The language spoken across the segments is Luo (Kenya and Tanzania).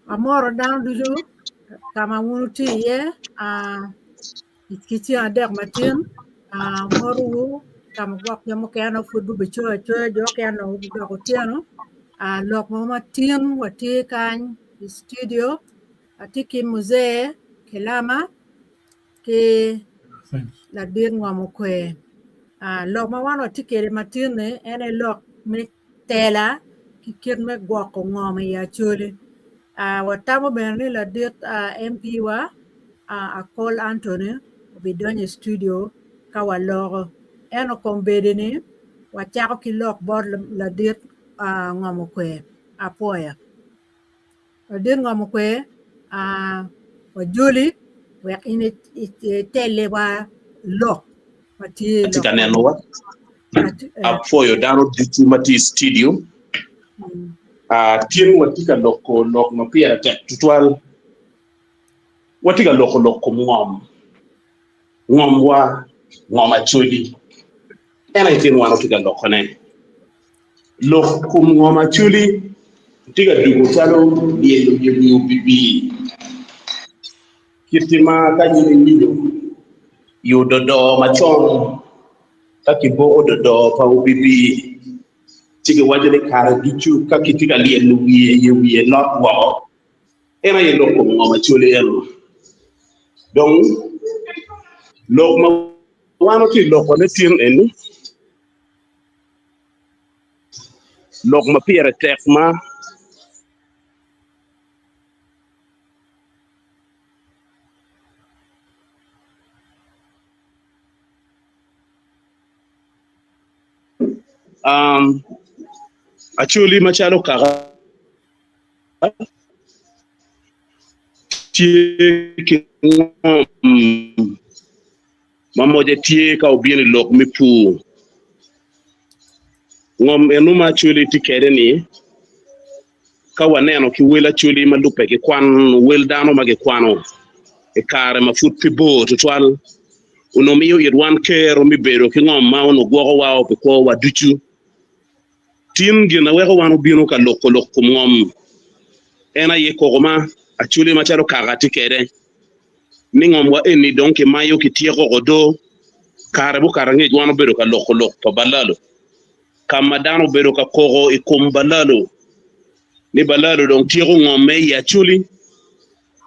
Amoro down do you? Kama wunuti ye. Kiti adek matin. Moru kama gwak yamo kaya fudu bicho jo kaya doko tiano. Lok mo matin wati kan studio. Ati ki muzee kelama ki la dir ngwamu kwe. Lok ma wan wati kere matin ne ene lok me tela ki kir me gwako ngwame ya chule. Watamo bene la dir MP wa a call Anthony be donye studio ka waloro eno kombede ni wachako ki lok bor la dir ngwamo kwe apoya. La dir ngwamo kwe wajuli wek ini tele wa lok mati lok Atika neno wa apoyo dano ditu mati studio tien watika lok mapia tek tutwal watika lok ngom wa ngom achuli ena itin wano tika lok ne lok ngom achuli tika dugo chalo yelu bibi kitima kanyini niyo yudodo machon kakibo ododo pa ubibi tiki wajale kare gichu kakitika lielu wiye not wow ena ye lok ngom achuli eno donc lok ma wano ti lok ne tien eni lok ma piere tek ma actually machalo kara tie ki mamoje tie ka obieni lok mi pu ngom enuma actually tikere ni ka waneno ki wela actually malupe ki kwan wel dano mage kwano e kare mafut pi bo tutwal uno miyo irwan kero mi bero ki ngom ma uno gwogo wao pe ko waduchu tin gina weko wano bino ka loko ngom ena ye kogoma actually macharo kagati kere ni ngom wa eni donke mayo ki tieko godo kare bu karange wano bero ka loko pa balalo kama dano bero ka kogo e balalo ni balalo don tieko ngom me ya actually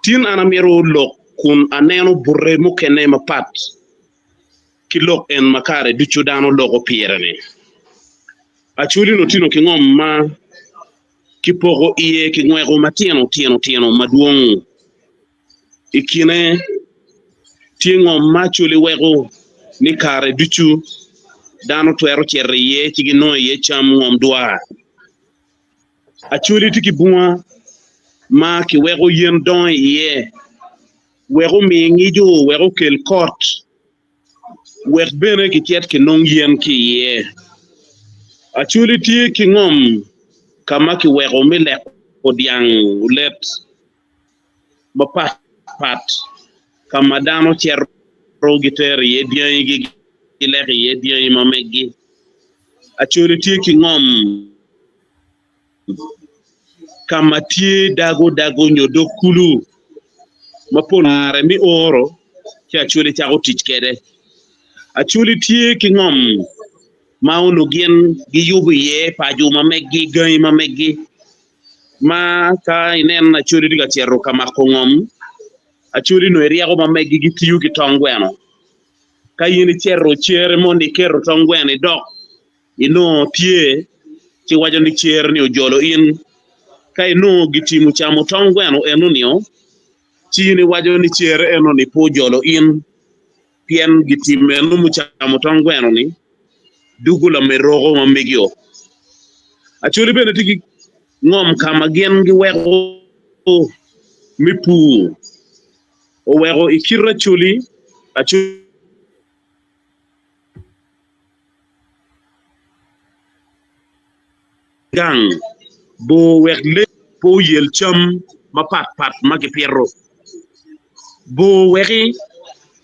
tin anamiro lok kun aneno burre mukene mapat ki lok en makare duchu dano loko pierane actually no tino ki ngom ma ki pogo iye ki ngwego matieno maduong ikine ti ngom ma actually wego ni kare duchu dano twero chere ye ci gi no ye cham ngom dwa actually tiki bunga ma ki wego yen don ye wego mi ngijo wego kel court wek bene ki tiet ki nong yen ki ye actually ti ki ngom kama ki wego mi lek odiang ulet ba pat kama dano cero giter ye dian gi lek ye dian ma meggi actually ti ki ngom kama ti dago nyodo kulu maponare mi oro ki actually chago tich kede actually ti ki ngom mauno gien gi yubu ye paju ma meggi gay ma meggi ma ka inen actually diga cero kama ko ngom actually no eriago ma meggi gi tiu gi tongweno ka yini cero chere mondi kero tongweno dok ino tie ci wajo ni cher ni ojolo in kai no gitimu chamo tongweno enunio chini wajo ni cher eno ni po jolo in pien gitime no muchamo tongweno ni dugula merogo mamegio actually bene tiki ngom kama gen gi wego mi pu o wego ikira chuli actually gang bo wekle po yel cham ma pat magi perro bo weki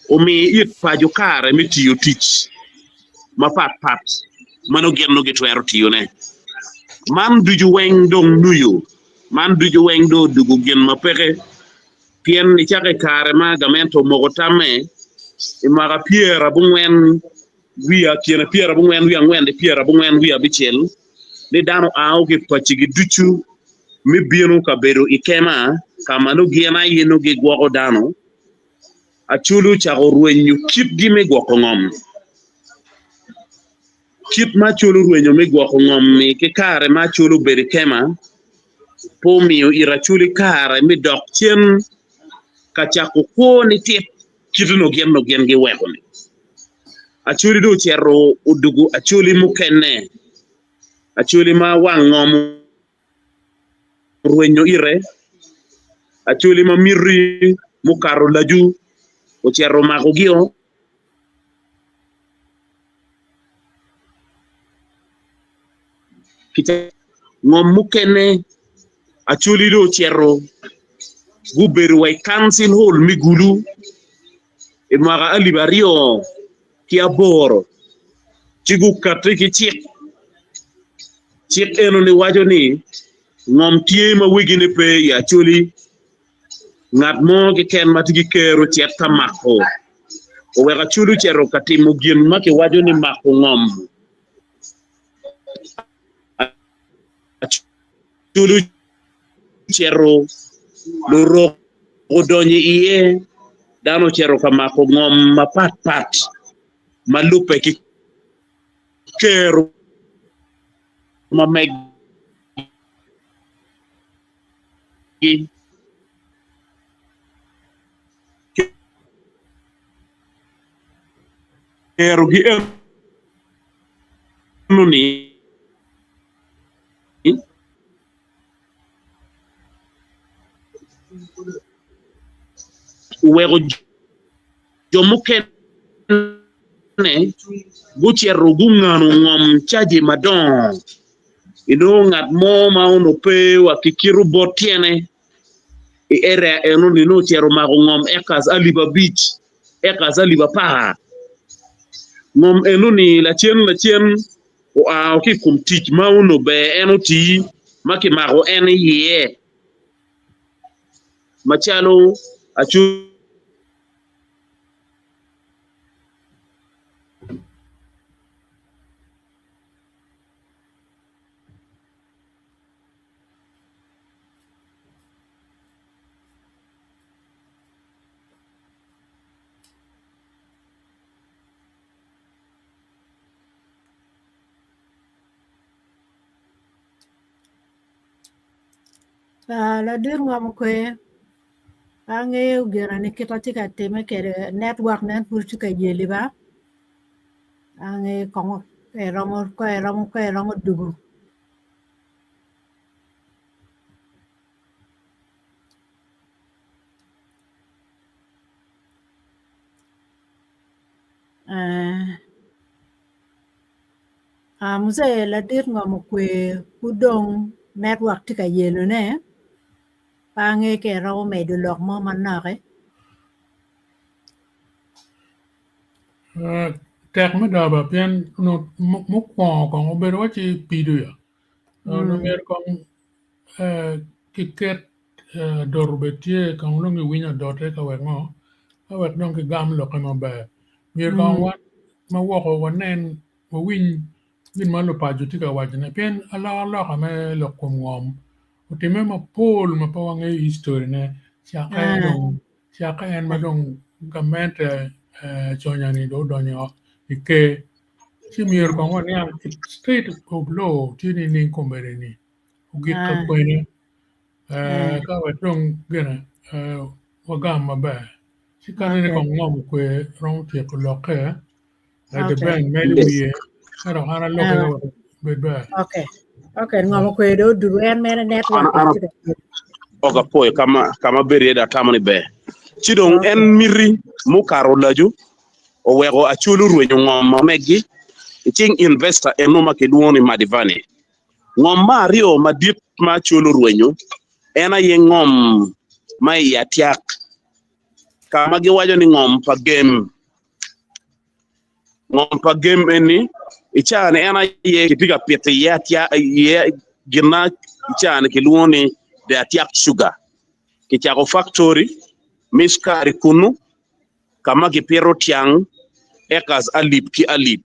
o mi it paju kare mi tiyo tich ma pat mano genno gi twero tiyo ne man duju weng dong nuyu man duju weng do dugu gen mapeke pien ni chake kare ma gamento mogotame imaga piera bungwen wia kiena piera bungwen wia ngwen de piera bungwen wia bichel ni dano aw ge pachi gi duchu mi bienu ka bedo ikema kama no giena yeno ge gwoko dano achulu chago ruenyu kip gi me gwoko ngom kip ma chulu ruenyo me gwoko ngom mi ke kare ma chulu bedo kema po miyo irachuli kare mi dok chien ka chako ko ni tip kitu no gen ge weko ni achuli do chero udugu achuli mukene achuli ma wangom ruenyo ire achuli ma mirri mukaro laju o chero mako gio kita ngom mukene achuli do chero guberu way council hall migulu e maga alibario ki aboro cigu katri ki chik eno ni wajo ni ngom tie ma wigine pe ya chuli ngat mo ki ken matigi kero chiet tamako o wega chulu chero katimo gien ma ki wajo ni mako ngom chulu chero loro odonyi iye dano chero kamako ngom ma pat malupe ki kero ma megi kero gi eno ni wego jomuken ne guchero gungano ngom chaji madon ino ngat mo ma uno pe wa kikiru botiene e area eno ni no chero mago ngom ekas aliba beach ekas aliba pa ngom eno ni la chien o a ki kum tich ma uno be eno ti maki mago en ye machalo achu La dir ngom kwe ange ugera ni kita tika teme kere network nan pur tika yeli ba ange kongo erongo dugu muse la dir ngom kwe kudong network tika yelo ne pange ke rawo me du lok mo manake tek me daba pian no mukwa kong obedo wachi pidu ya no mer kong kiket dorbetie kong nungi winya dote ka wek ngo ka wek dong ki gam lo kama ba mer kong wat ma woko wanen wa winy bin ma lo paju tika wajina pian ala ka me lo kum ngom utime ma pol ma pa wange history ne siaka en ma dong gamente chonyani do donyo ike chimier kong wan yang state of law tini ni kombere ni ugit ka kwene ka wetong gena wagam mabe sikane ni kong ngom kwe rong tie ko loke the bank made wiye ero hana loke ka bebe okay ngom kwe do du en mena network tika oga poy kama berie da tamani be chidong en miri mu karo laju o wego achulu ruenyo ngom ma megi ting investor eno ma kedwoni madivani ngom ma rio madip ma chulu ruenyo ena ye ngom ma yatiak kama gi wajo ni ngom pa game eni ichane ena ye kipiga pete yatia ye gina ichane kedwoni de atiak sugar ki chako factory miskari kunu kama ki piero tiang ekas alip ki alip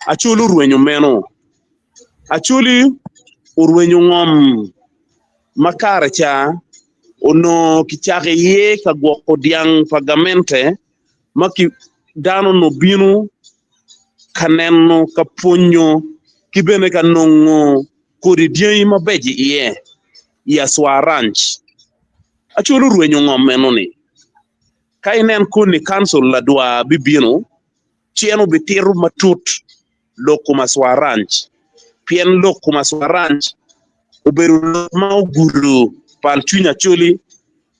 achulu rwenyo meno achuli urwenyo ngom makare cha ono kichake ye ka gwoko diang pagamente maki dano no binu kaneno kapunyo kibene kanongo kodi diang mabeji iye ya swa ranch achulu rwenyo ngom meno ni kainen kuni council la dua bibino chieno bitiru matut lokuma swa ranch pien lokuma swa ranch uberu ma uguru pal chunya chuli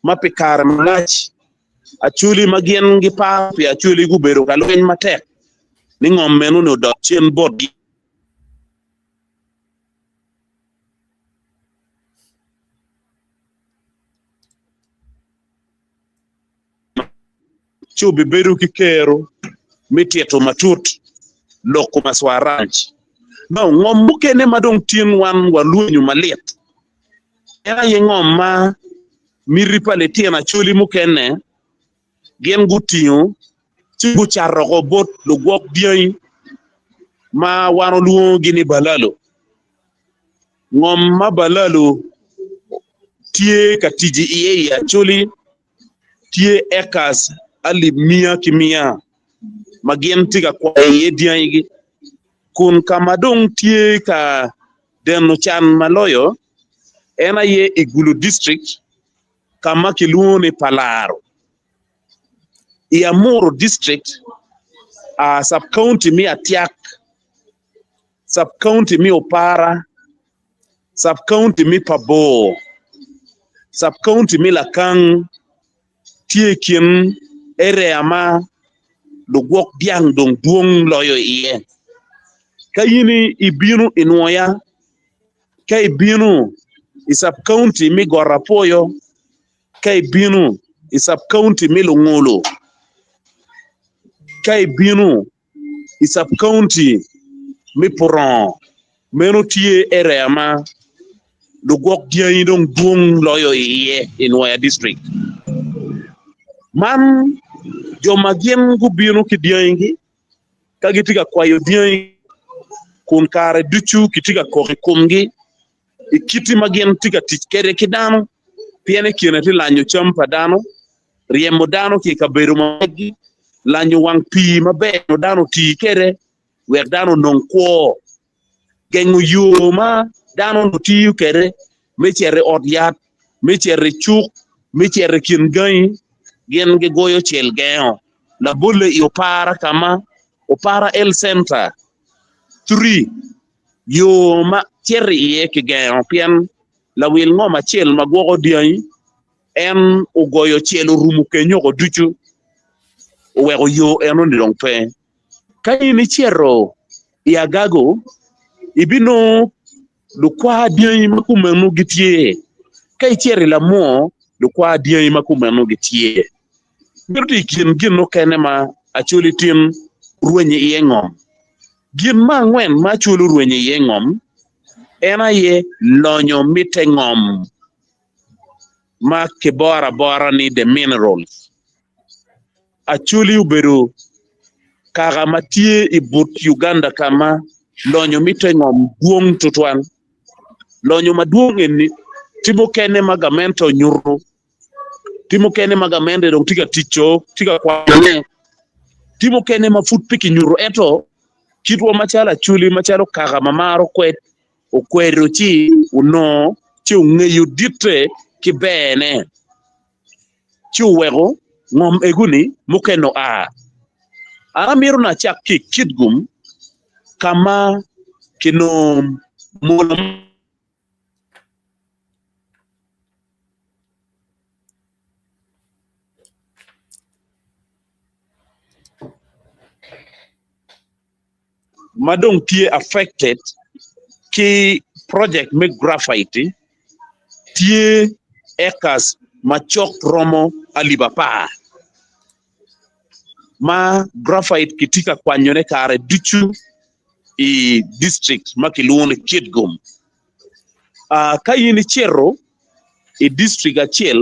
mapikar malach achuli magien gi pa pi achuli guberu kalwen matek ni ngom menu no dok chien bod chubi beru kikero mitieto matut lokuma swa ranch no ngom mukene madong tien wan walunyu malit era ye ngom ma miripale tiena chuli mukene gen gutiyo chibu charro bot lo gwok diay ma wano luo gini balalo ngom ma balalo tie katiji iye ya chuli tie ekas ali mia kimia magien tiga kwa ye diay gi kun kamadong tie ka deno chan maloyo ena ye igulu district kama kiluo ni palaro Iamuro district sub county mi atiak sub county mi opara sub county mi pabo sub county mi lakang tiekin area ma lugwok diang dong duong loyo iye kayini ibinu inwaya kay binu sub county mi gorapoyo kay binu sub county mi lungolo kay binu sub county mi puron meno tie area ma lugwok diang dong duong loyo iye inwaya district man joma gien gubinu ki diangi kagitiga kwayo diangi kun kare duchu kitiga koke kumgi ikiti magien tiga tikere kidano piene kiene ti lanyo champa dano riemo dano ki kaberu magi lanyo wang pi mabe no dano ti kere wer dano non kwo gengu yuma dano no ti kere mechere odyat mechere chuk mechere kin gany gen ge goyo chel geo la bolle io para kama opara el center 3 yo ma cherry ye ki geo pian la wil ngoma chel magwogo dian en ugoyo chelo rumu kenyo go duchu wego yo eno ni dong pe kay ni chero ya gago ibino lukwa dian makumenu gitie kay cherry la mo lukwa dian makumenu gitie birdi gin no kene ma achuli tim ruenye iye ngom gin ma ngwen ma chulu ruenye iye ngom ena ye lonyo mite ngom ma kibora bora ni the minerals achuli uberu kaga matie ibut Uganda kama lonyo mite ngom duong tutwan lonyo maduong eni timo kene magamento nyuru timo kene magamende dong tiga ticho tiga kwane timo kene mafut piki nyuru eto kitwa machala chuli machalo kaga mamaro kwet okwero chi uno chi ungeyo ditre kibene chi uwego ngom eguni mukeno amiro na chak ki kitgum kama kino molam madong tie affected ki project make graphite tie ekas machok romo alibapa ma graphite kitika kwanyone kare duchu i district makiluone kitgum kayini chero i district achiel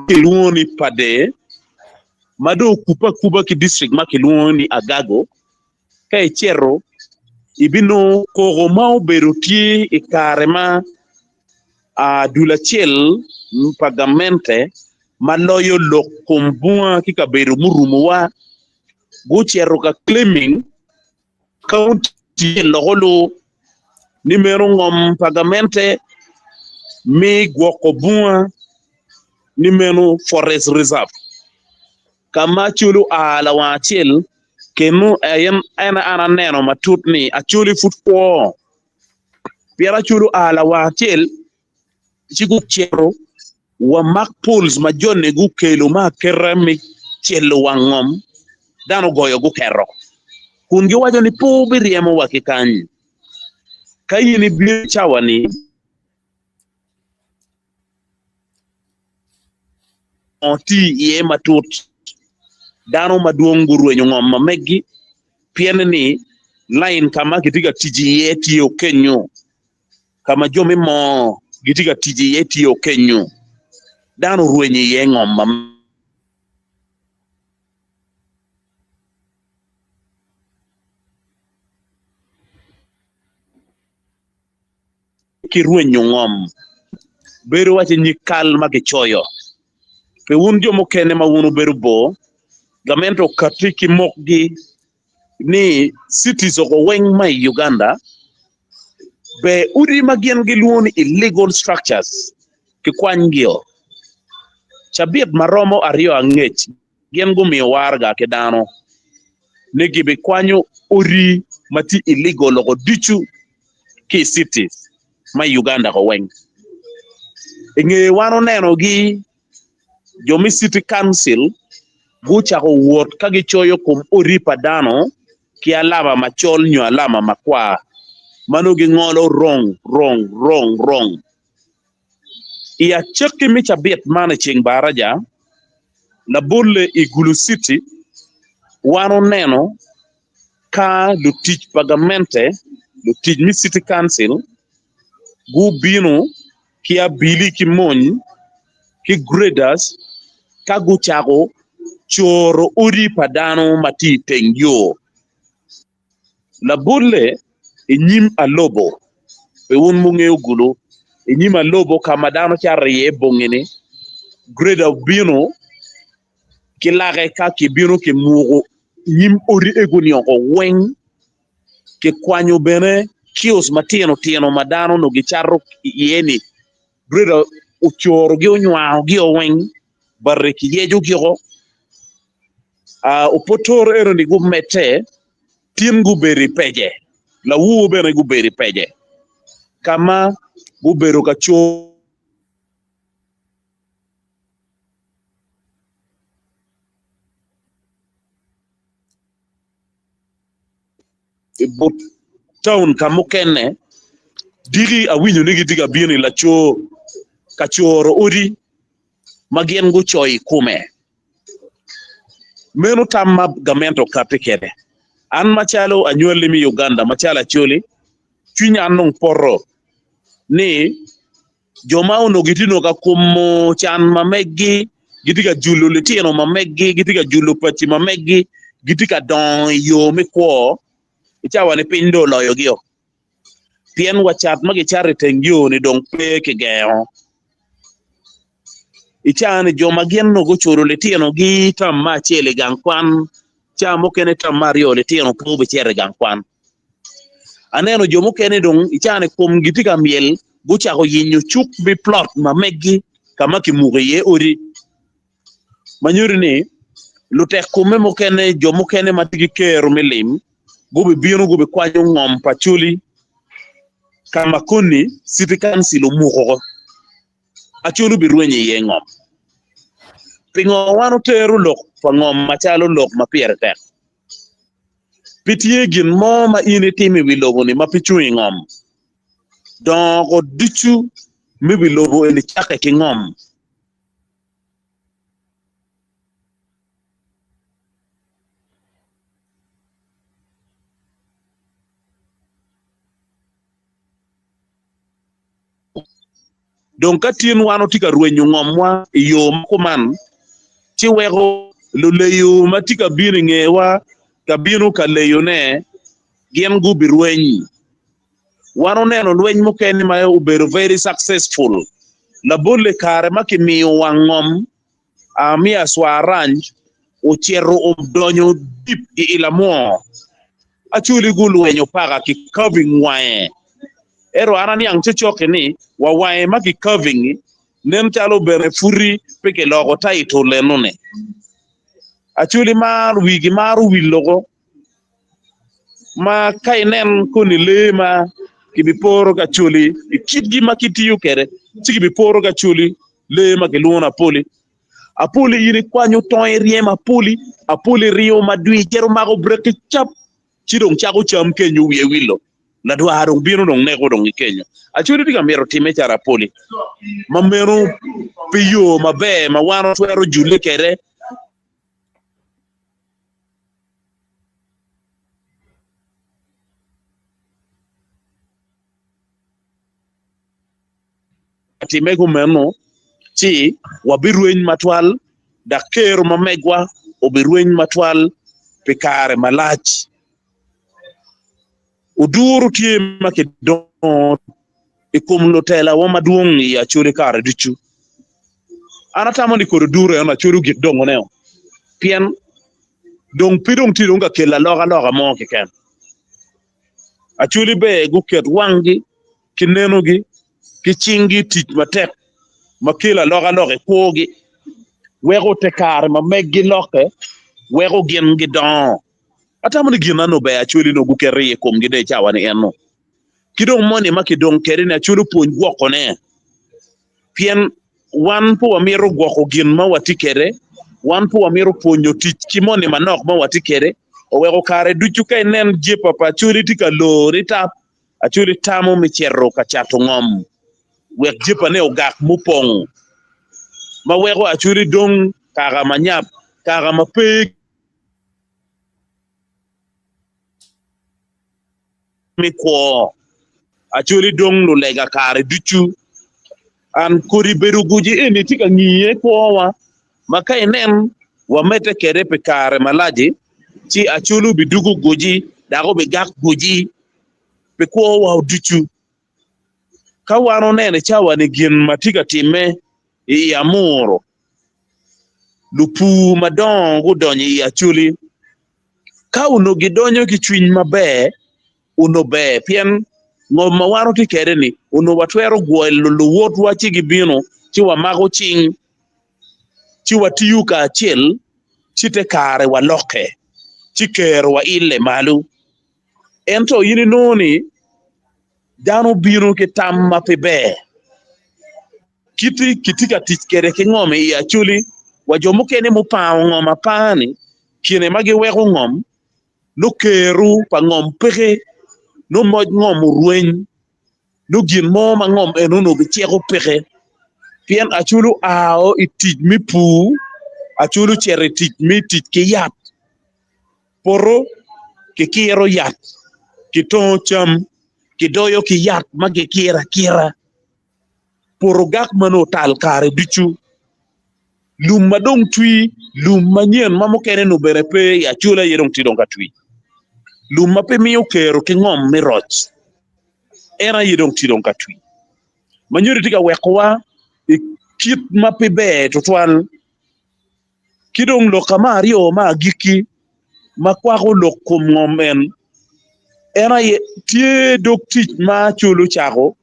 kiluongo ni Pade, mado kupa ki district ma kiluongo ni Agago, ka ichero ibino kogo ma obedo tie i kare ma dul achiel pagamente maloyo lok kuom bunga kika bedo murumowa guchero ka claiming county logolo ni mero ngom pagamente mi gwoko bunga ni meno forest reserve kama chulu ala wachiel kenu ayen ana neno matut ni achuli futko piera chulu ala wachiel chigu chero wa mak pools ma jonne gu kelo ma kerami chelo wangom dano goyo gu kero kun giwacho ni po biriemo wakikanyi kayini bi chawani oti ye matut dano maduong gurwenyo ngom mamegi pien ni line kama kitiga tiji ye tiyo kenyo kama jomi mo gitiga tiji ye tiyo kenyo dano ruwenyi ye ngom ki ruwenyo ngom bero wache nyikal magichoyo pe un jomo kene ma unu bero bo gamento katiki mokgi ni cities oko weng mai Uganda be udi magien giluoni illegal structures ki kwanygio chabiet maromo ariyo ang'ech gien gumiyo warga ke dano ne gibi kwanyo uri mati illegal oko dichu ki cities ma Uganda ko weng ing'e wano neno gi jomi city council guchako wuot ka gichoyo kum uri pa dano ki alama machol nyo alama makwa mano ging'olo wrong iya cheki micha biet mane ching baraja la bolle igulu city wano neno ka lutich pagamente lutich mi city council gu bino ki abili ki mony ki graders ka guchako choro uri padano mati tengyo la bolle inyim alobo pe un mung'eyo gulu inyim alobo kama dano charie bong'ini grader bino kilage ka kibino ki mugo nyim ori eguni oko weng ki kwanyo bene kios matino tino madano no gicharro yeni grader uchoro gi onywao gi oweng barre ki yejo gi go upotor ero ni gumete tin guberi peje la wuo bene guberi peje kama gubero ka cho but town kamukene digi awinyo nigi diga bini la cho kachoro odi magien go choi kume meno tamma gamento kapikede an machalo anyuoли mi Uganda machala choli chunya nong porro ni joma ono gitino ka kumo chan mamegi gitika julu litino mamegi gitika julu pachi mamegi gitika don yo mikwo ichawa ni pindo loyo gio pien wachat magi chari tengyo ni dong pe kigeo ichani joma gienno go choro litino gi tam ma chele gankwan chamo kene tam mario litino pobe chere gankwan aneno jomo kene dong ichani kum gitika miel guchako yinyo chuk bi plot mamegi kama kimuge ori manyuri ni lutek kume mokene jomo kene matigi kero milim gubi bino gubi kwanyo ngom pachuli kama kuni city council umuko achulu birwenye ye ngom pingo wanu teru lok pa ngom machalo lok mapiere tek pitie gin mo ma ini timi wilobo ni mapichu ngom dongo dichu mi wilobo ni chake ki ngom donc ka tin wano tika rwenyo ngomwa yo kuman ci wego lu leyo matika bini ngewa ka binu ka leyo ne gien gu birwenyi wano neno lweny mokeni ma ubero very successful la bolle kare makimiyo wangom amia swaranj uchero donyo dip ilamo achuli gulwenyo paga ki curving wae ero anani ang chochoke ni wa wae maki curving nem chalo bere furi peke logo taito lenone achuli mar wigi maru wilogo ma kainen koni lema kibiporo kachuli ikitgi makitiyu kere chikibiporo kachuli lema kiluna apuli yini kwanyu toy riem apuli rio madui jero mago breke chap chidong chago cham kenyu wiye wilo la dwaro bino dong nego dong kenyo achuri diga mero time chara poli mamero piyo mabe mawano twero jule kere time go meno chi wabirweny matwal da kero mamegwa obirweny matwal pikare malach uduru tie makedon ikumno tela wa maduong ya churi kare dichu anatamo ni koridoro na churi gik dongo neo pien dong pidong tidong ka kela loga mo ken achuli be guket wangi kineno gi kichingi tich matek makela loga kogi wego te kare ma meggi loke wego gin gi don atamo ni ginano be achuli no gukere kom gi de chawani enno kidong moni makidong kere na chulu puonj gwoko ne pien wan po wamiro gwoko gin ma watikere wan po wamiro puonjo tich kimoni manok ma watikere owego kare duchu ka nen je papa chuli tika lori tap achuli tamo michero ka chato ngom wek jepa ne ogak mupong ma wego achuli dong kaga manyap kaga mape mi ko achuli dong no lega kare duchu an kori beru guji eni tika ngiye kowa maka enen wa mete kere pe kare malaji ci achulu bidugu guji dago be gak guji pe kowa duchu kawano nene chawa ni gin matika time i amuro lupu madongo donyi i achuli ka uno gidonyo ki chwiny mabe uno be pien ngom mawaro ti kere ni uno watwero gwelo luwot wachi gibino ci wamago ching ci watiyu ka achiel ci te kare waloke ci kero wa ile malu ento yini noni dano bino ki tam mapibe kiti ka tich kere ki ngom i achuli wajomo kene mupawo ngom apani kine magi weko ngom no keru pa ngom peke no moj ngom rueny no gin mo ma ngom enono bichego peke pien achulu ao itij mi pu achulu chere tij mi tij ki yat poro ki kiro yat ki to cham ki doyo ki yat magi kira poro gak mano tal kare dichu lum madong twi lum manyen mamokene no bere pe achula yedong tidong ka twi lum mape miyo kero ki ngom mi roch era yedong tidong ka twi manyuri tika wekwa kit mape be totwal kidong lo kamario ma giki makwako lo kum ngom en era tie dok tich ma chulu chago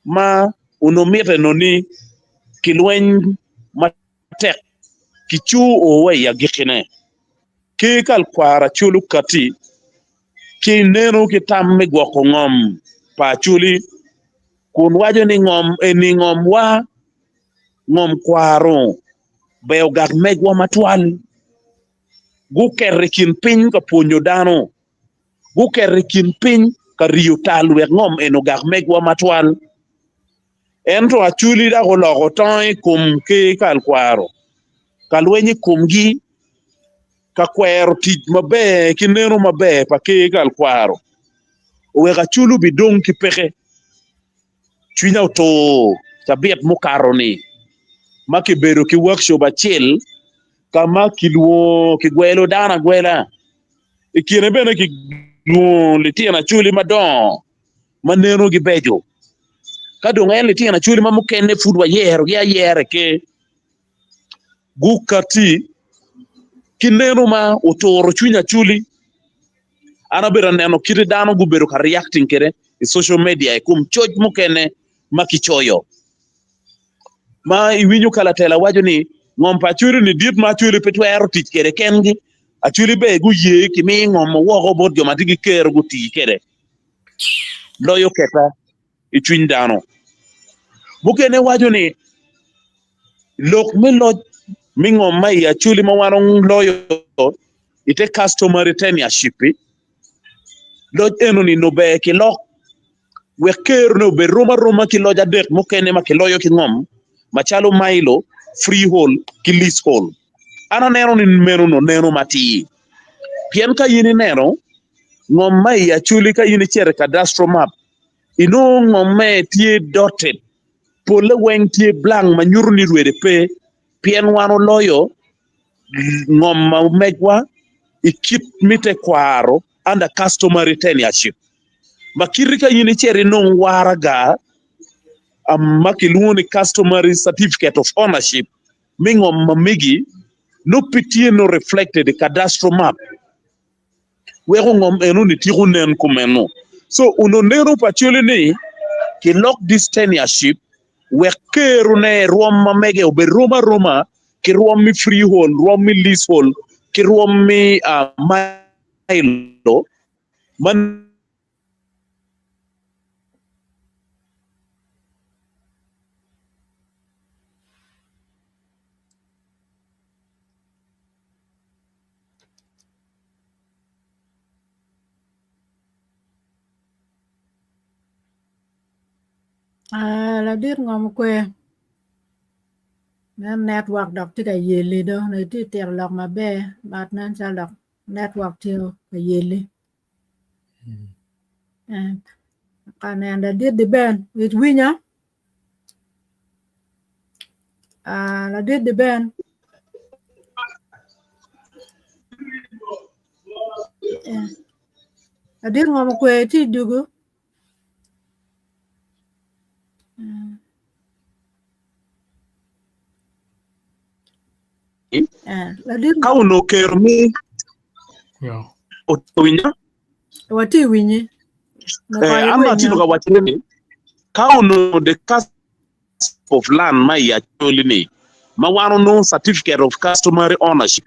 ma unomite no ni kilweny matek kichu owe ya gikine ki kal kwara chulu kati ki neno ki tam mi gwoko ngom pa chuli kun wajo ni ngom eni ngom wa ngom kwaro beo gak megwa matwal gukerre kin piny ka puonjo dano gukerre kin piny ka riyo tal wek ngom eno gak megwa matwal ento achuli da gologo toy kum ki kal kwaro kalwenyi kumgi ka kwero tich mabe kineno mabe pa ki kal kwaro weka chulu bidong ki peke chwinya to tabiat mukaroni maki bedo ki workshop achiel kama kiluo kigwelo dana gwela ikine bene ki luo litina chuli madon maneno gi bejo kadong en litina chuli mamukene fudwa yero ya yere ke gukati kineno ma otoro chunya chuli ana bera neno kiri dano gubero ka reacting kere e social media e kum choj mukene makichoyo ma iwinyo kala tela wajo ni ngom pa churi ni dit ma churi petwero tich kere kengi a churi be gu ye kimi ngom wogo bod joma digi kero gu ti kere loyo keta i chuny dano mukene wajo ni lok mi loj mi ngom ma ya chuli ma wano loyo ite customer tenureship loj eno ni no be ki lok we kero no be roma ki loja dek mukene ma ki loyo ki ngom machalo mailo freehold ki leasehold ana neno ni meno no neno mati pien ka yini neno ngom mai ya chuli ka yini chere cadastro map ino ngom me tie dotted pole weng tie blank manyuru ni rwede pe pien wano loyo ngom ma megwa ikip mite kwaro under customary tenureship makiri ka yini chere no waraga makiluoni customary certificate of ownership mingom mamigi no pitie no reflected the cadastral map wego ngom enu ni tigu nen kumenu so uno nero pachuli ni ki lock this tenureship we keru ne ruom mamege obe roma ki ruom mi freehold ruom mi leasehold ki ruom mi mailo man la dir ngom kwe nan network dok ti ka yeli do ne ti ter lok mabe bat nan cha lok network ti ka yeli kanen da dir di ben with winya la dir di ben la dir ngom kwe ti dugu la dir kauno kermi otowinya wati winyi ama tino ka wachini kauno the cusp of land ma ya choli ni ma wano no certificate of customary ownership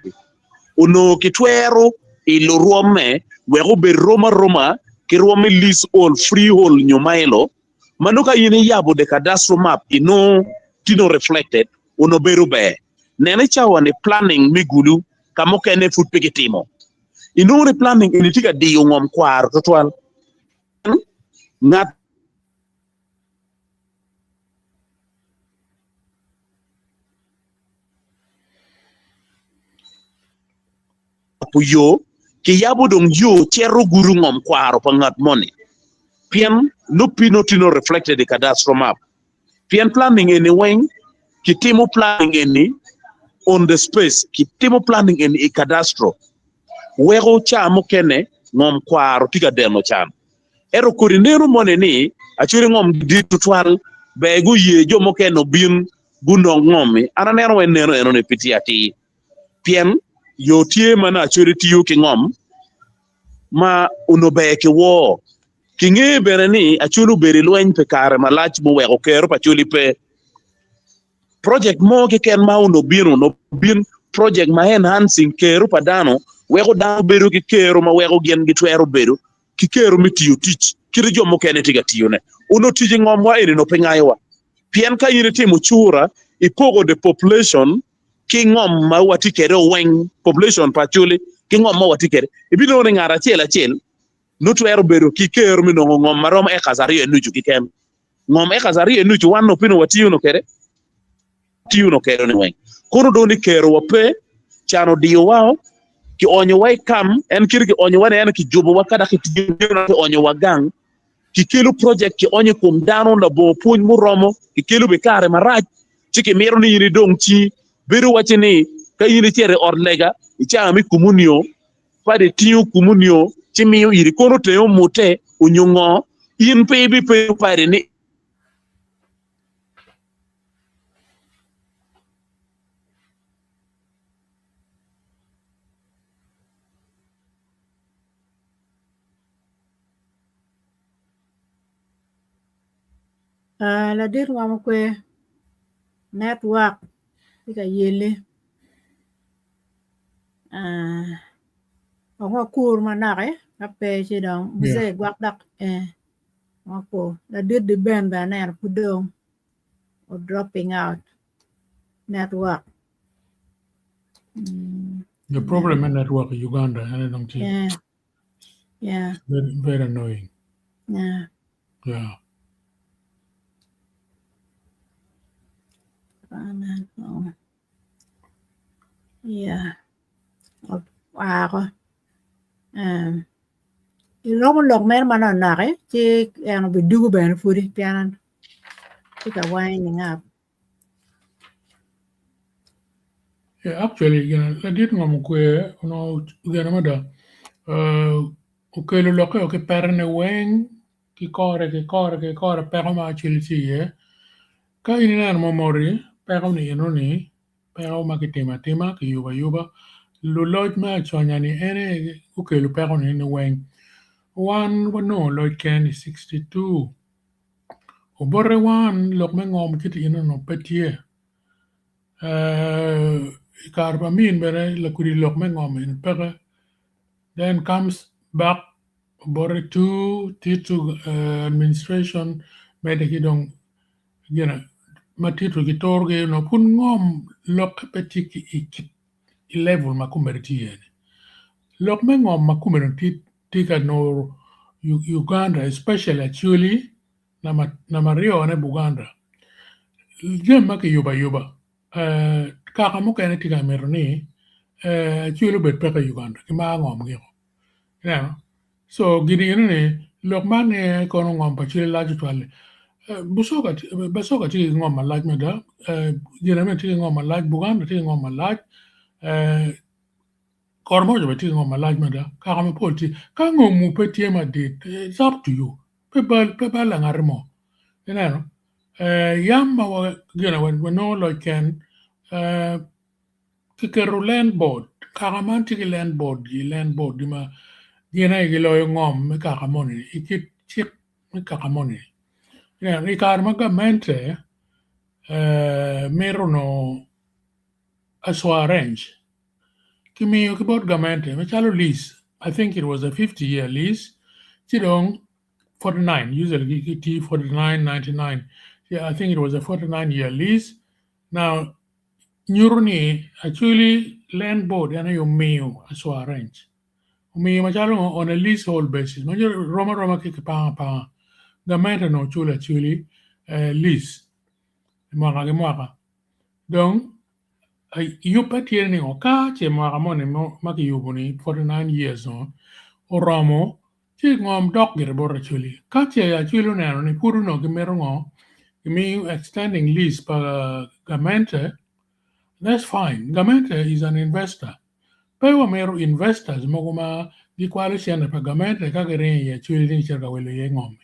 uno kitwero ilo ruome wego be roma ki ruome leasehold freehold nyomailo manuka yini yabo de cadastral map ino tino reflected uno beru be nene chawane planning migulu kamoke ne food pikitimo ino re planning initika di ngom kwar totwal ngat puyo ki yabo dong yo chero guru ngom kwaro pangat money pien no pino tino reflected the cadastral map pien planning any wing kitimo planning any on the space kitimo planning in a cadastro wego chamo kene ngom kwaro tiga deno chan ero korinero mone ni achuri ngom di tutwal be gu ye jomo keno bin guno ngomi ana nero wenero eno ne pitiati pien yo tie mana achuri tiyo ki ngom ma uno be ke wo kinge bere ni achuru beri lwen pe kare malach mo wego kero pachuli pe project mo ke ken ma uno bin project ma enhancing kero padano wego da beru ki kero ma wego gen gi twero beru ki kero mitiyo tich kiri jomo kene tiga tiyo ne uno tiji ngom wa iri no pengayo pien ka yiri timu chura ipogo the population ki ngom ma wati kere weng population pachuli ki ngom ma wati kere ibino ni ngara chela chel no twero beru ki kero mi no ngom marom e kazari enuju ki kem ngom e kazari enuju wan no pino watiyo no kere tiyo no kero ni weng kono do ni kero wape chano diyo wao ki onyo wai kam en kiri ki onyo wane en ki jubo wakada ki tiyo na ki onyo wagang ki kelu project ki onye kum dano na bo puny mu romo ki kelu be kare maraj ci ki mero ni yini dong ci beru wati ni ka yini chere orlega ci ami komunio pade tiu komunio ci mi yiri kono te yo mute unyungo yin pe bi pe pare ni la dir ngom kwe network tika yele ngo kur manake kape ci dong muse gwak dak ngo la dir di ben ba ner pudong or dropping out network. The problem in network in Uganda, and I don't think. Yeah. Very, very annoying. Yeah. Yeah. Yeah. Ilong lok mer mana nake ci yang be dugu ben furi pianan. Tika winding up. Yeah, actually, I did ngom kwe, mada. Ukelo loke oke perne weng ki kore pero ma chilisi ye. Ka ininar momori, pero ni inoni, pero ma ki tima ki yuba. Luloj ma chonyani ene ukelo pero ni weng. One no Lloyd Ken is 62. Obore one lok me ngom kiti ino no petie. Karba min bere lakuri lok me ngom in pere. Then comes back Bore 2 titu administration mede hidong matitu kitorge no pun ngom lok peti ki ikit level makumerti yene. Lok me ngom makumerti tika no Uganda, especially actually Namario and Buganda. Jem make yuba. Kaka muka ene tika meroni, actually bet peka Uganda. Kima ngom giro. Yeah. So gini ne lokman kono ngom pa chile laju twale. Basoka tiki ngom malaj meda. Jirame tiki ngom malaj Buganda tiki ngom malaj. Kormojo be tiki ngom malaj meda. Kaka me polti. Ka ngom mu petie ma dit. It's up to you. Pebal langarmo. You know. Yamba wa when no like can kikeru land board. Kakaman tiki land board di ma Yena igilo ngom me kakamoni ikit chik me kakamoni ya ni karma mente merono aswa range kimi yokibot gamente me chalo lease. I think it was a 50-year lease chidong 49 usually it 49.99. Yeah, I think it was a 49-year lease. Now Nyuruni actually land board yana yo meyo aswa range. Me machalo on a leasehold basis. Majo Roma kiki pa. Gamenta no chula chuli lease. Mwaka. Donc, you patier ni oka che mwaka mone maki yubuni 49 years on. Oromo, chi ngom dok gire bora chuli. Ka che ya chulu nero ni puru no gimero ngo. Gimi extending lease pa Gamenta. That's fine. Gamenta is an investor. Pero mero investors moguma di kwalo siya na pagamento kagere ya chuli ni chirka welo ye ngome.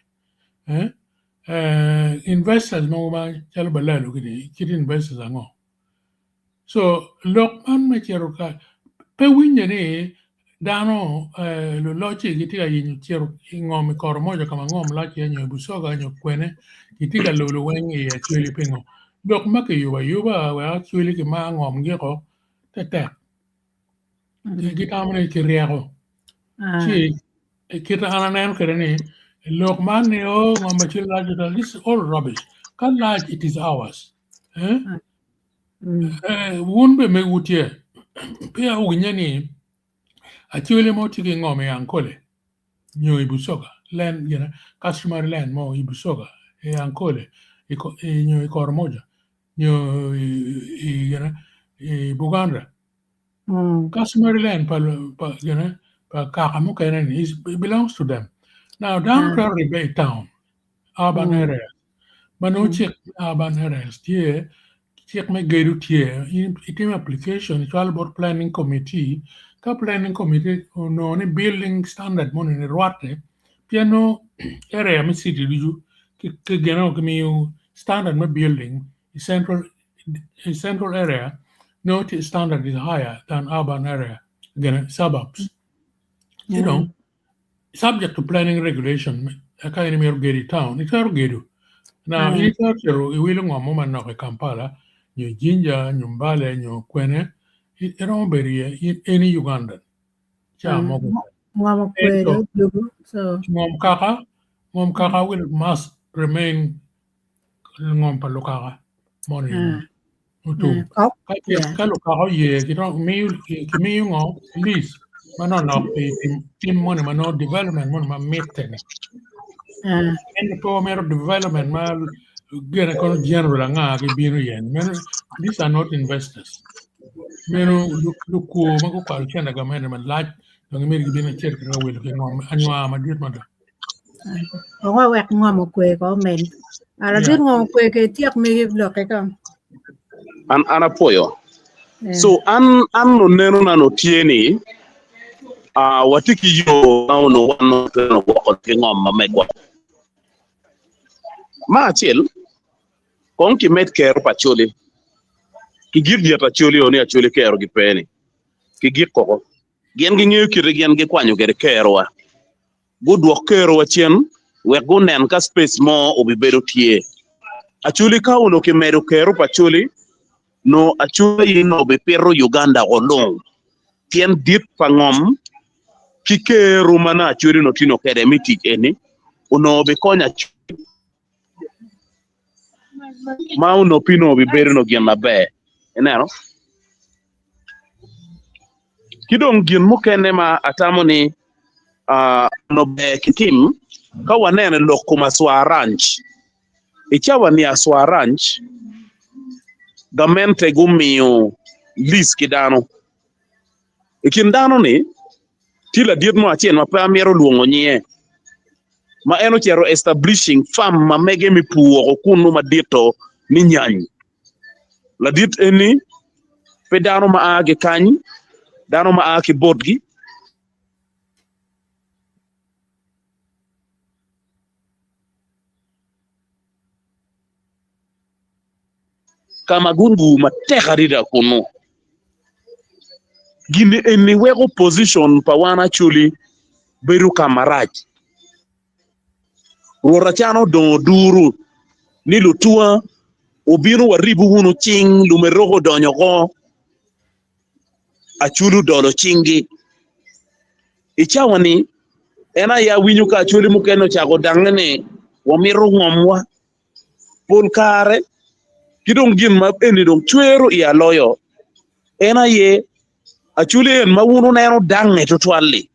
Investors moguma chalo balalo kiti investors ango. So lokman me chero ka pe winje ni dano lo lochi kitiga yin chero ngome koro moja kama ngome lachi yanyo busoga yanyo kwene kitiga lo wengi ya chuli pingo. Lok make yuba wa chuli ki ma ngome giko tetek. Kita mana kiriako. Si kita anak kerana lokman ni ngom macam laju this is all rubbish. Kan laj it is ours. Wun be me utie. Pia uginya ni actually mo tiki ngom yang kole. Nyo ibusoga land customer land mo ibusoga yang kole nyo ikor moja. Nyo Buganda. Customary land pa kakamu kainan it belongs to them. Now down to Bay Town, urban area. Mano check urban areas here. Check my gate here. In application, it's all about planning committee. Ka planning committee no ni building standard mo ni ruate. Piano area mi city diju ke geno kami standard ma building central area. No standard is higher than urban area. Again, suburbs. You know, subject to planning regulation. Kaya ni gate town. It's all gate. Now, in culture, we will go mama no Kampala, New Jinja, New Mbale, New Kwene, it don't be in any Ugandan. Cha mogo. Ngom kwere so Mom kaka will must remain ngom palukaka money. Utu. Kalu kaka ye, you don't me ngom lease. Mano no team money, mano development money, ma meeting. And the power of development, mal get a general nga binu yen. These are not investors. Meno look mago kwal chenda gamen man like nang meri binu cher ka wel ke ngom anwa ma dit mada. Ko wek ngom kwe ko men. Ala dit ngom kwe ke tiak mi lo ke kam. An apoyo. So an no neno na no tieni watiki yo na no wano no gwoko ke ngom ma megwa. Ma achil kon ki met kero pacholi. Ki gir dia pacholi oni acholi kero gi peni. Ki gir koko. Gen gi ng'eyo kire gen gi kwanyo gere kero wa. Gudwok kero wa chien wek gunen ka space mo obi bedo tie. Acholi ka uno ki medo kero pacholi no acholi no be perro Uganda olong. Tien dit pangom ki kero mana acholi no tino kere mitich eni uno be konya ma uno pino obi bedo no gien maber. Enero? Kidong gien mukene ma atamo ni no be kitim ka wanene lokuma swa ranch. Ichawa ni aswa ranch gamente gumiyo lis kidano. Ikindano ni tila diet mo achien ma pa miero luongo nyie. Ma eno chero establishing farm ma mege mi puo kunu ma dito ni nyany. La dit eni pe dano ma age kany, dano ma age bodgi. Kama gungu mateka rida kuno. Gini eni weko position pa wana chuli beru kamaraj. Rorachano don duru ni lutua obinu waribu hunu ching lumeroho donyogo achulu dolo chingi. Ichawani ena ya winyu ka achuli mukeno chago dangane wamiru ngomwa pulkare kidong gin ma eni dong chwero ya loyo ena ye achuli en mawunu neno dange tutwali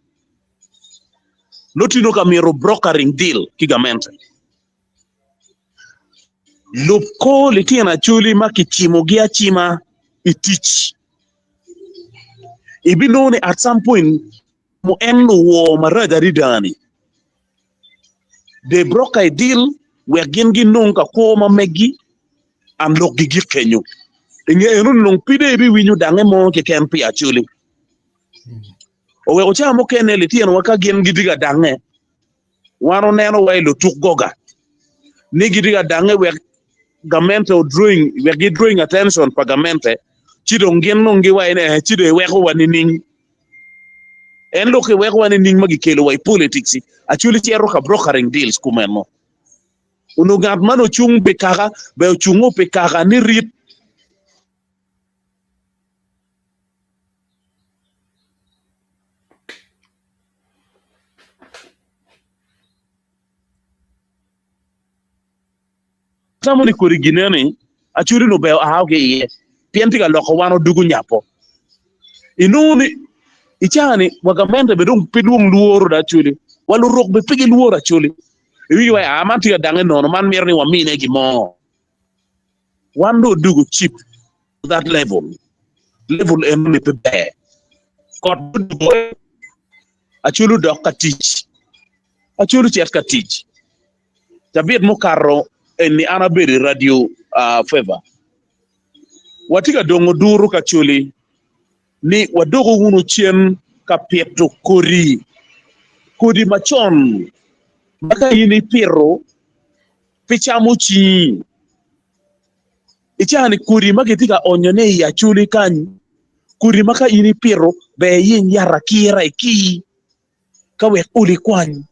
lotino kamiro brokering deal kigamente lupko litina achuli makichimo gia chima itich ibinone at some point mo enu wo marajari dani they broke a deal we gengi nonka koma megi am lok gigi kenyo inge enu nong pide bi winyu dange mo ke kempi achuli owe ocha mo kene litien waka gengi diga dange wano neno way lo tuk goga nigi diga dange we gamente o drawing we gi drawing attention pa gamente chido ngien no ngi way ne chido we ko wanining en lo ke we ko wanining magi kelo way politics actually chero ka brokering deals kumeno uno gad mano chung be kaka be chungo pe kaka ni rit samoni korigineni achuri no be ahawge ye pientiga loko wano dugu nyapo inuni ichani wagamente be dong pedung luoro da chuli walu rok be pigi luoro chuli wi wa amantiga dange nono man merni wa mine gi mo wando dugu chip that level en pe be kot dugu achulu dokka teach achulu chet ka tich tabet mo karro ni anaberi radio favor watika dongo duru ka chuli ni wadogo wunu chien ka pieto kodi machon maka yini piro pichamo chi ichani kodi magetika onyone ya chuli kanyi kodi maka yini piro be yin yara kira iki kawe uli kwany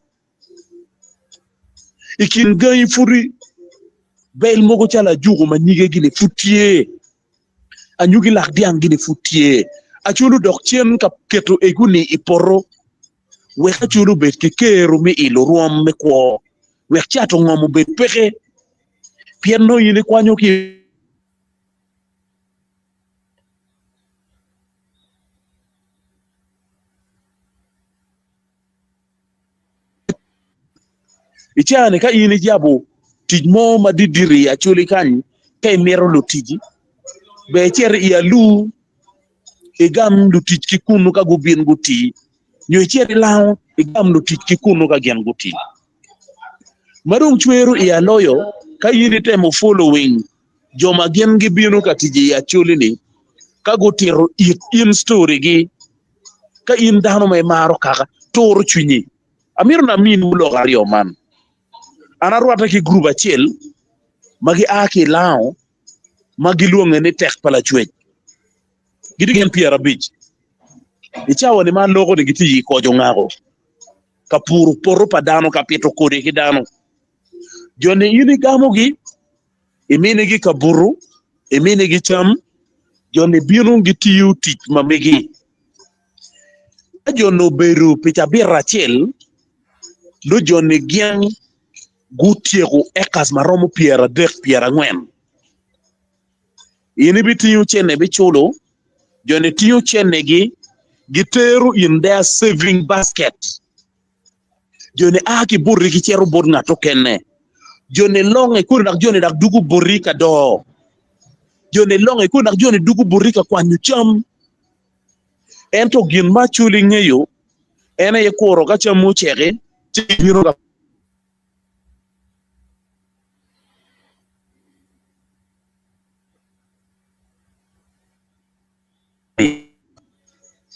ikin gayi furi bel mogo chala jugo manyige gine futie anyugi lak diang gine futie achulu dok chien ka keto eguni iporo weka chulu bet kikeru mi ilo ruom me kwo wek chato ngomu bet peke pieno yini kwanyo ki ichane ka yini jabo tijmo madidiri achuli kanyi kay mero lo tiji be cher ya lu igam lu tij kikunu ka gubin guti nyo cher lawo igam lu tij kikunu ka gen guti marung chweru ya loyo ka yini temo following joma gen gibino ka tiji ya chuli ni ka gutiro in story gi ka in dano may maro kaka toro chunyi amir na min ulo gario man anarwata ki group achiel magi aki lao magi luonge ni tek pala chwech gidigen piera bich ichawo ni man logo ni giti ko jo ngago kapuru poro padano kapito kodi kidano jone yini gamo gi imine gi kaburu imine gi cham jone binu gitiyu tich mamegi jono beru picha birra chiel lo jone giang gutiego ekas maromo piera dek piera ngwen ini bitiyu chene bichulo jone tiyu chene gi giteru in their saving basket jone aki burri ki chero bor ngato kenne jone longe kur nak jone dak dugu burri ka do jone longe kur nak jone dugu burri ka kwanyu cham ento gin ma chuli ngeyo ene ye koro ka chamu chege chiro ka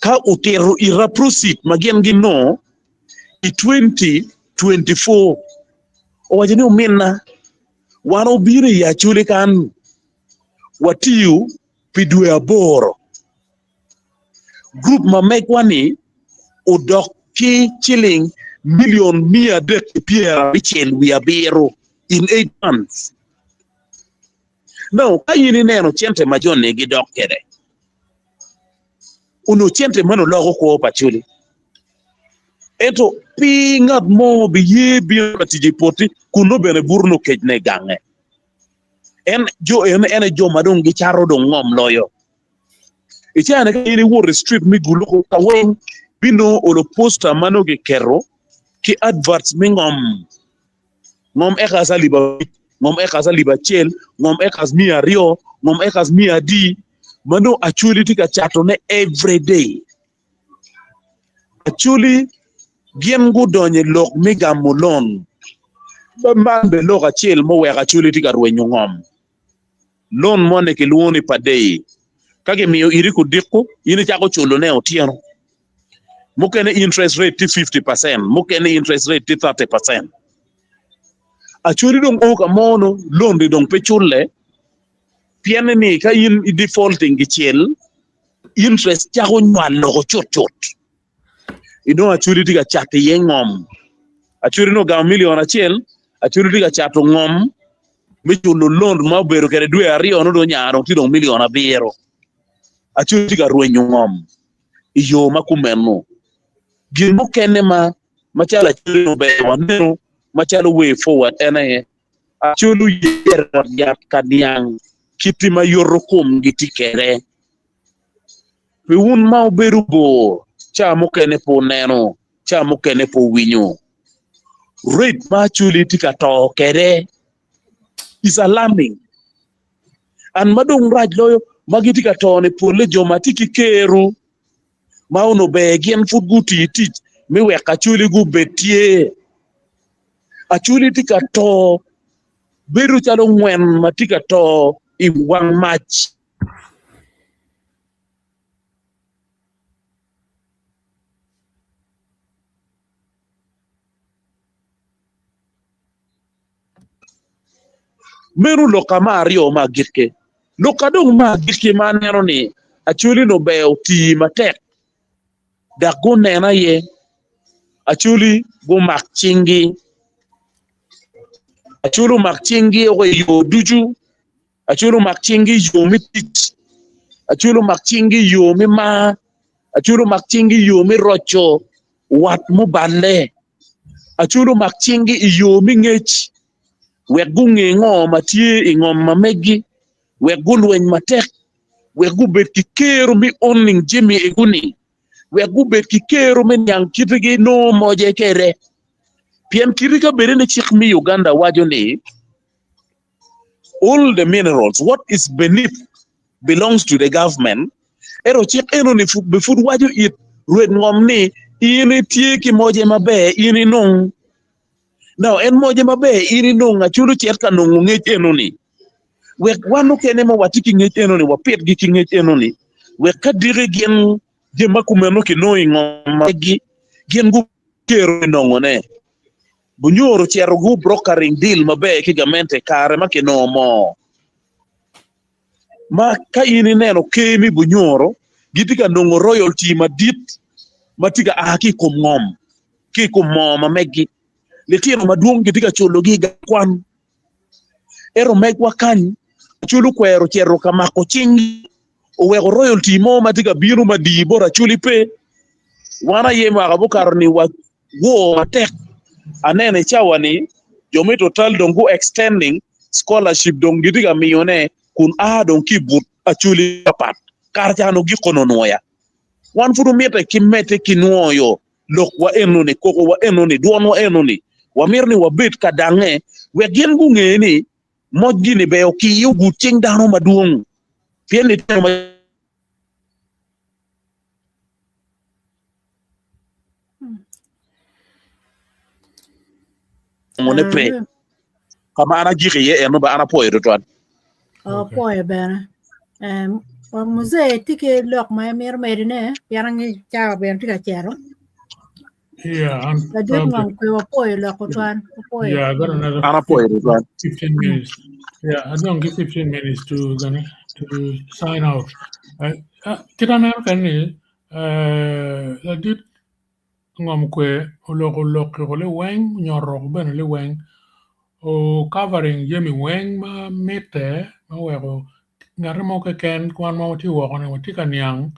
ka utero iraprosit magen gi no i 2024 owajeni uminna wano bire ya chuli kan watiu pidwe aboro group ma mekwani udok ki chilling million mia dek piera bichel we abero in 8 months no kayini neno chente majone gi dok kere uno chente mano logo ko pachuli eto pi ngat mo bi ye bi patiji poti kuno bene burno kejne gange en jo madong gi charo do ngom loyo ichane ka yini wo street mi guluko kawen bino olo poster mano ge kero ki adverts mi ngom ekas liba chel ngom ekas mia rio ngom ekas mia di mano actually tika chato ne every day actually gien gu donye lok mi gamulon ba mande lok achel mo we actually tika rwenyo ngom lon mone ke luoni pa day kage miyo iri ku dikku yini chako chulo ne otieno mukene interest rate ti 50% mukene interest rate ti 30% achuri dong oka mono londi dong pechulle piene ni ka yin defaulting gichel interest chako nywal logo chot ino achuri tiga chate ye ngom achuri no ga million achiel achuri tiga chato ngom michulo lond ma obero kere dwe ariyo no do nyaro ti dong million abiro achuri tiga rwenyo ngom iyo makumeno gimo kene machala achuri no be waneno machalo way forward ene achulu yer yat kadiang kiti ma yorokum gitikere pe un ma oberu bo cha mokene po neno cha mokene po winyo rate ma chuli tikato kere is alarming and madong raj loyo magitika to ne pole joma tiki keru ma ono be gen food guti tich mi we ka chuli gu betie achuli tika to beru chalo ngwen matika to I wang mach meru loka mario magirke loka dong magirke manero ni achuli no beo ti matek da go nena ye achuli go makchingi achulu makchingi o yo duju achulu makchingi yo mitit achulu makchingi yo mi ma achulu makchingi yo mi rocho wat mu balle achulu makchingi yo mi ngech wek gu ngengo matie ingom mamegi wek gu lweny matek wek gu bet ki kero mi owning jimi iguni wek gu bet ki kero mi nyang kitigi no moje kere piem kirika bere ne chik mi Uganda wajo ni all the minerals what is beneath belongs to the government ero chik eno ni before wajo it ruet ngom ni ini tie ki moje mabe ini nung now en moje mabe ini nung achulu chet ka nung ngech eno ni wek wanu kene ma watiki ngech eno ni wapet gi ki ngech eno ni wek ka dire gen je makumeno ki no ingom gi gen gu kero nongone bunyoro chero gu brokering deal mabe ki gamente kare ma kino mo ma ka ini neno kemi bunyoro gitika nongo royalty madit matiga aki kum ngom ki kum mo mamegi letino maduong gitika chulo gi kwan ero megwa kan chulu kwero chero kama ko chingi owego royalty mo matiga biro madi bora chuli pe wana yema abukar ni wa wo tek anene chawani jomi total dongu extending scholarship dong gidiga miyone kun a dong kibut achuli papat karjano gikono noya wan fudu mete kimete kinuoyo lok wa enuni koko wa enuni duon wa enuni wa mirni wa bit kadange we gin gungeni mojgini be okiyo guting dano maduong pien ni tema mone pe kama ana jiki ye eno ba ana poyo to poyo bene muzee tike lok ma mer medine pianangi chawa ben tika chero Yeah, did ngom ko poyo lok twan poyo yeah, I got another ana poyo to 15 minutes. Yeah, I don't give 15 minutes to sign out. Kita na kan ni la dit ngom kwe ulok le weng nyorok ben le weng o covering yemi weng ma mete ma wego ngare mo ke ken kwan mo ti wo ne ti kan yang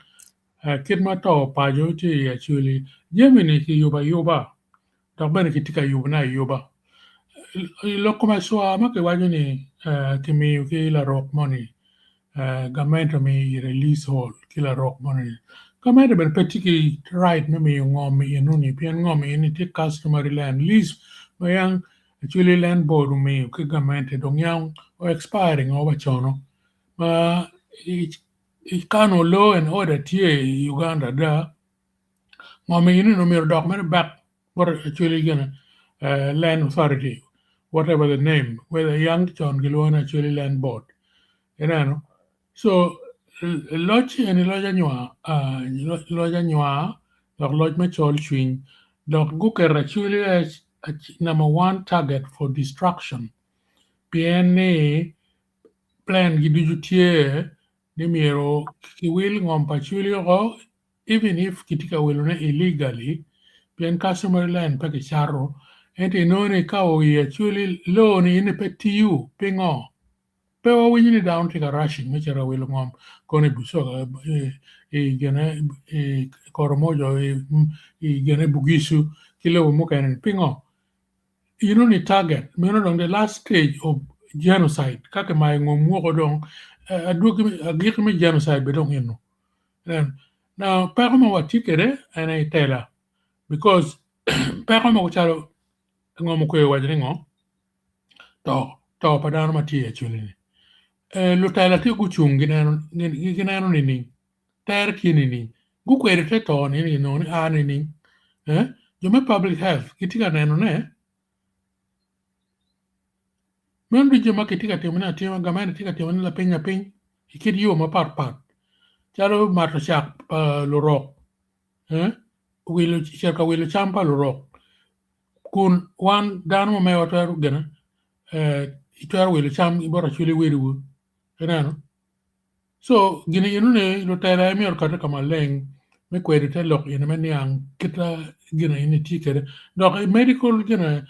kit ma to pa jo ti actually yemi ni ki yuba tak ben ki tika yuba na yuba lo come sua ma che wajo ni che mi che la rock money gamento mi release hall che la rock money gamento ben petiki right no mi ngom mi no ni pien ngom mi ni ti customary land lease ma yang actually land board mi che gamento dong yang o expiring over chono ma I kano law and order tie Uganda da ngom mi no mi dog me back what actually gonna land authority whatever the name, whether young John Gilwan actually land board. You know, so lodge and lodge nywa, lodge machol swing, dog gooker actually as number one target for destruction. PNA plan gidujutie nimero ki will ngom pachuli go even if kitika will illegally pien customer land pa charo enti noni ka o actually loan in petiu pingo pe o winni down tika rushing me chara will ngom kone buso gene koromojo gene bugisu kilo mo kan pingo you know ni target me no on the last stage of genocide kake mai ngom wo dong aduki me genocide be dong ino now perma watikere and I Tela because perma ko charo ngom ko wajni ngo to padano mati actually lo Tela ti ku chung ginano ni ter kini ni gu kwere te to ni no ni a ni jo me public health kitika neno ne men du jema ke tika temna tema gamane tika temna la penya peny ikid yo ma pat chalo marto chak pa lorok wilu chaka wilu champa lorok kun wan dano me wataru gana itwaru wilu cham ibora chuli wiru enano so gini ne lo tera mi or kata kama leng me kwedi te lok ina me niang kita gina ini tikere dok medical gina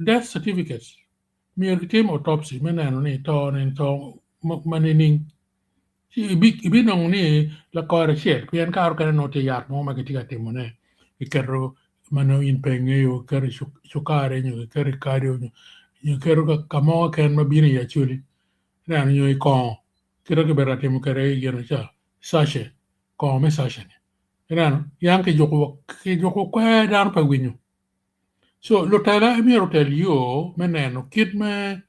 death certificates mi or team autopsy me nano ni to manining ibi nong ni la kore shet pian ka or kana no te yat mo ma kitika timone ikero mano in penge yo kare sukare nyo kare kario nyo kero ka kamo ken mabini ya chuli nano nyo ikon kira ke berate mo kare yeno cha sashe ko me sashe ne ran yang ke joko kwa dan pa winyo so lo tala mi hotel yo meneno kit me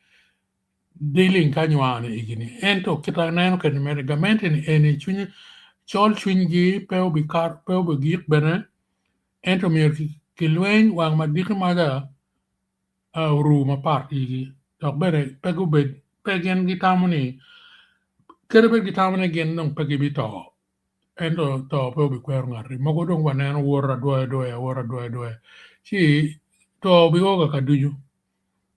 dealing kanywane igini ento kita neno ke me gamente ni eni chunye chol chunyi peu bi kar peu bi gik bene ento mi ki lwen wang ma dik ma da ru ma part igi tok bere pegu be pegen gitamoni kerbe gitamoni gen nong pegi bi to ento to pe bi kwer ngari mago dong wanen wora doe chi to bi oga ka duju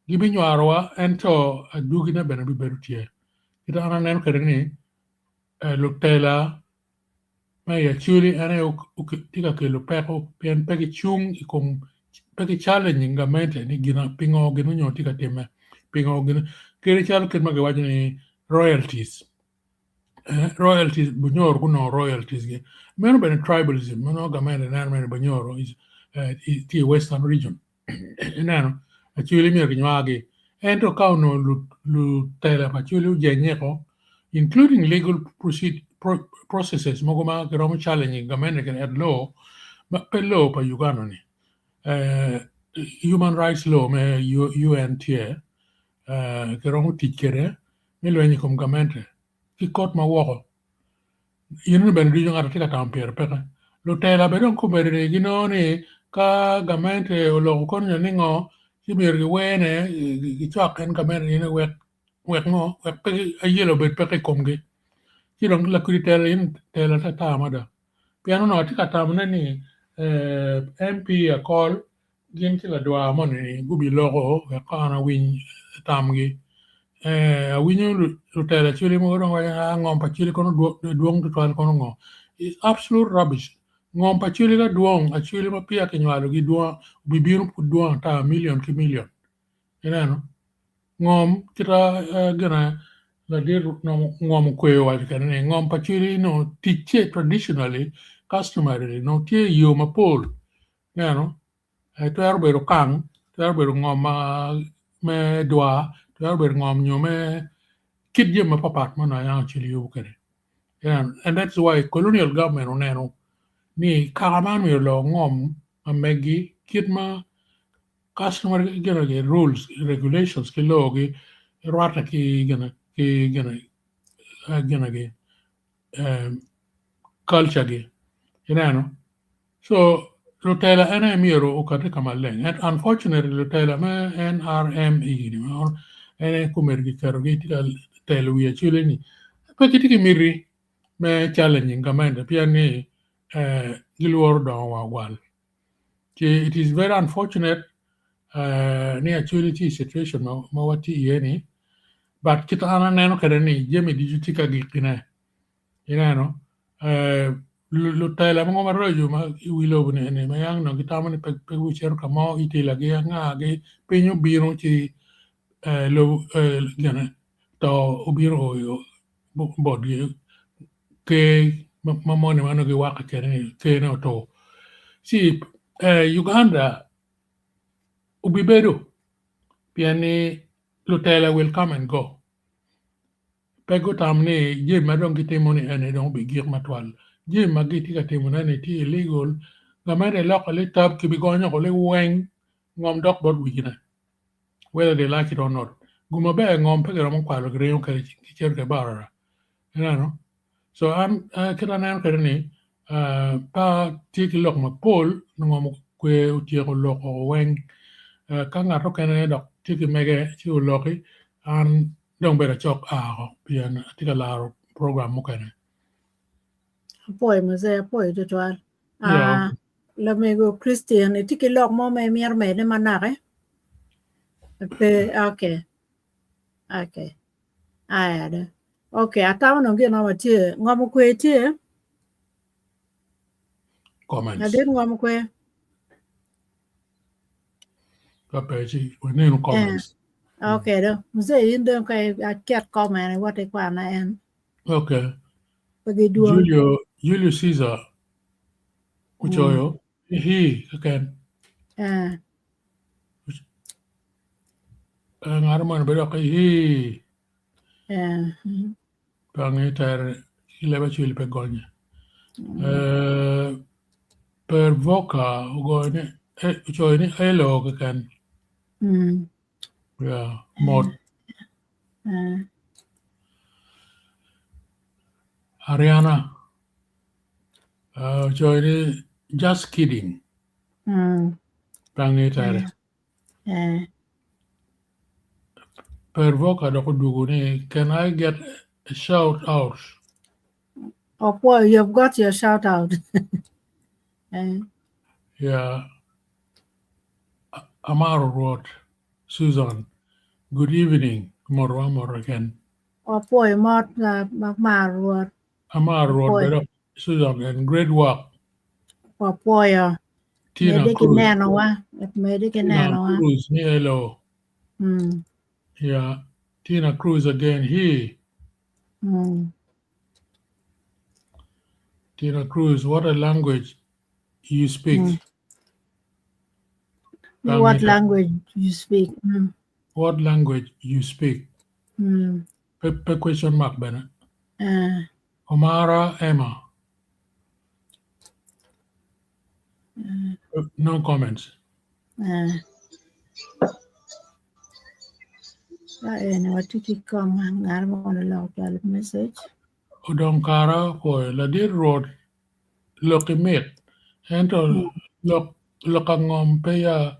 gibi nyarwa ento adugi na bena bi berutie kita ana nen kere ni lo tela ma ya chuli ana tika ke lo peko pian peki chung ikom peki challenge ngamente ni gina pingo gino nyo tika tema pingo gino kere chal ket ma gawaje ni royalties royalties bunyor kuno royalties ge meno ben tribalism meno gamene nan meno bunyor is the western region nano actually mi nyagi ento kauno lu tela actually jenyeko including legal processes mogoma keromo challenge gamene ken at law ma pe law pa Uganda ni human rights law me UNTA keromo tikere melo ni kom gamente ki court ma woko yinu ben di ngata tika tampier peka lo tela be don ko bere gino ni ka gamente o lo kon ni ngo ti mir gi wene gi chak en gamente ni wek ngo wek pe ayelo be peka komge ti don la kuri tela in tela ta tamada piano no tika tamna ni MP a call gin ti la dwa mon ni gubi logo wek kana win tamgi winyo lutela chili mo ro ngom pa chili kono duong to twan kono ngo is absolute rubbish ngom pa chili ga duong a chili ma pia ke nywalo gi duong bibiru pu duong ta million ki million no ngom kita gana la dir no ngom kwe wa kan ne ngom pa chili no tiche traditionally customary no tie yo ma pol no to arbero kang to arbero ngom me dwa to arbero ngom nyo me kid jema papat mana yang chili yu kare and that's why colonial government oneno ni karaman mi lo ngom a megi kid ma customer gena ge rules regulations ki lo gi rata ki gena ge culture ge so Lutela ene miro ukate kamaleng and unfortunately Lutela me NRM igini or ene kumergi karogi tika telu ya chile ni pakiti miri me challenging kamenda pia ni gilwor don wa wal it is very unfortunate ni actually situation ma wati yeni but kita ana neno kada ni jemi dijutika gikine Lutela mo marojo ma wilo ne ma yang no kita mani pe wicher kamo iti lagi nga ge penyo biro ci lo gana to ubiro yo bod ke mamone mano ge waka ke no to si Uganda ubibedo piani Lutela will come and go pego tamne je madon kitemoni ene don be gir matwal je magiti ka temona ne ti illegal gamere locally tab ki bigonyo ko le weng ngom dok bot wigina whether they like it or not guma be ngom pe gero mo kwalo gre yon kare ki cher ke bara no so am kira nan kare ni pa ti ki lok ma pol ngom kwe utie ko lok weng ka ngato kene dok tiki mege chi uloki an dong bera chok pian tika la program mukene. Poi mà se poi to twal. Yeah. La me go Christian e tiki lok mo me mier me ne manake. Pe okay. Okay. Aya. Okay, atawa no gina watie ngom kwe tie. Comments. Adit ngom kwe. Kapechi wenenu comments. Okay đó. Mse yinde kay ket comment what e kwa na en. Okay. Pagi duong. Julius Caesar uchoyo he again. Ngarman bera kai he pangi ter leba chili pe gonye. Per voca ugoine uchoyo ni hello again. Yeah, mod. Ariana. Uchoyo ni just kidding. Pangi ter. Per voca doko dugu ni can I get a shout out? Oh boy, you've got your shout out. Yeah. Amaro wrote, Susan, good evening, Moro again. Oh boy, mot ma ruột. Amaro wrote, better, Susan, and great work. Oh boy, Tina mede Cruz. kineno wa. Mede kineno wa. Cruz, hello. Yeah. Tina Cruz again, he. Tina Cruz, what a language you speak. What language you speak? What language you speak? Question mark, Bennett. Omara Emma. No comments. What did you come? I don't want to log that message. Odonkara for Ladir Road, Lokimit, and Lokangom Paya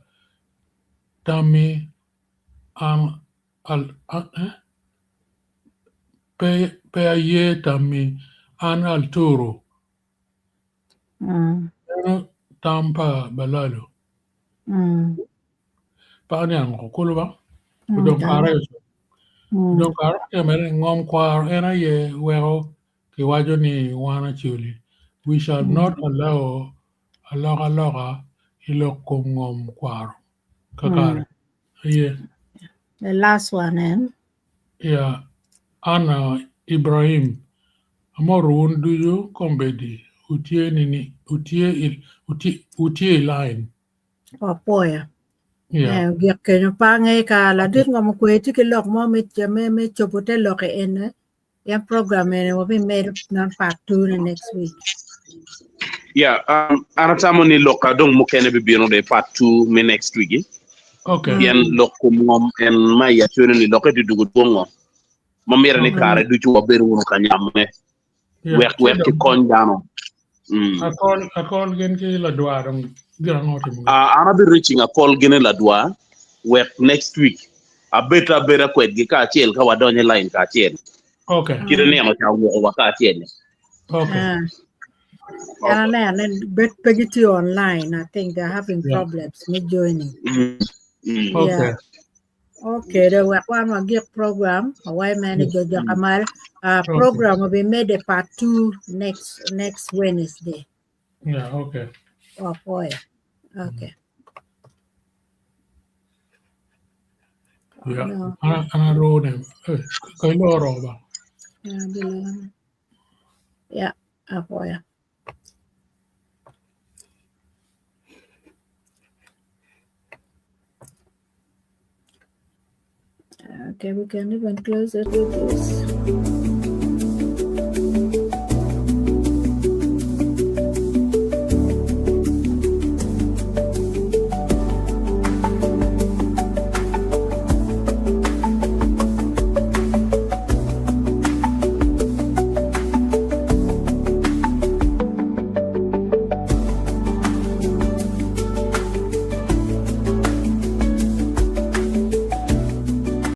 Tami Paya Ye Tami An Alturo. Tampa Balalo. Panyang Kulva. Odonkara. Odonkara, ngom kwar ena ye wero kiwajo ni wana chuli. We shall not allow aloga iloko ngom kwar. Kakare. Yeah. The last one, Yeah. Anna Ibrahim. Amorun do you kombedi. Utie line. Oh boy. Yeah. Việc cái nó pa ngay cả là đứt ngom quê chứ cái lọc mò me chụp cái lọc cái en ya program này will be made non part 2 next week. Yeah, anatamo ni loka dong mukene bibino de part 2 me next week. Okay. Yen lokum ngom en maya chune ni loka di dugu bongo. Mamira ni kare du chuwa beru no kanyam me. Wek ki kon dano. Akol gen ki la dua dong girang oti mo. Ana be reaching a call gene la dua wek next week. A beta kwet gi ka chiel ka wadonye line ka chiel. Okay. Kire ne no cha wo ka chiel. Okay. And then Peggy online, I think they're having problems with joining. Okay. Yeah. Okay, the one give program, Hawaii manager Jakamal. Program will be made a part 2 next Wednesday. Yeah, okay. Oh boy. Okay. Yeah. No. Ana road him. Kay loro ba? Yeah, below. Yeah, oh boy. Okay, we can even close it with this.